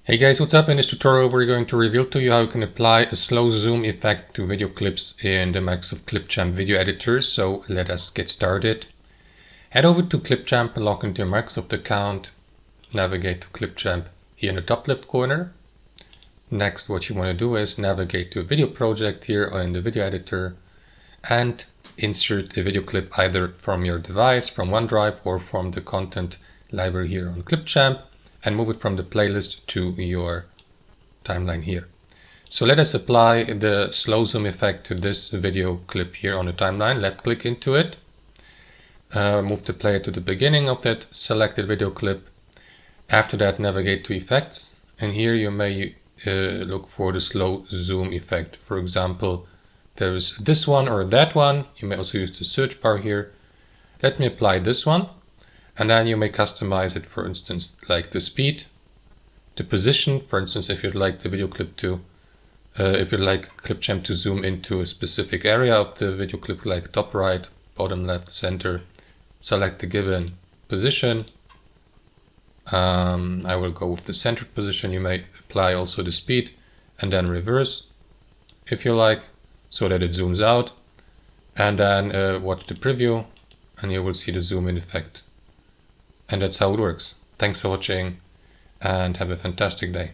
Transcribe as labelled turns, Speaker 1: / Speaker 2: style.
Speaker 1: Hey guys, what's up? In this tutorial we're going to reveal to you how you can apply a slow zoom effect to video clips in the Microsoft Clipchamp video editor. So let us get started. Head over to Clipchamp and log into your Microsoft account. Navigate to Clipchamp here in the top left corner. Next, what you want to do is navigate to a video project here in the video editor and insert a video clip either from your device, from OneDrive, or from the content library here on Clipchamp, and move it from the playlist to your timeline here. So let us apply the slow zoom effect to this video clip here on the timeline. Left click into it, move the player to the beginning of that selected video clip. After that, navigate to effects, and here you may look for the slow zoom effect. For example, there's this one or that one. You may also use the search bar here. Let me apply this one. And then you may customize it, for instance, like the speed, the position. For instance, if you'd like the video clip to, if you'd like Clipchamp to zoom into a specific area of the video clip, like top right, bottom left, center, select the given position. I will go with the centered position. You may apply also the speed and then reverse if you like, so that it zooms out. And then watch the preview and you will see the zoom in effect. And that's how it works. Thanks for watching and have a fantastic day.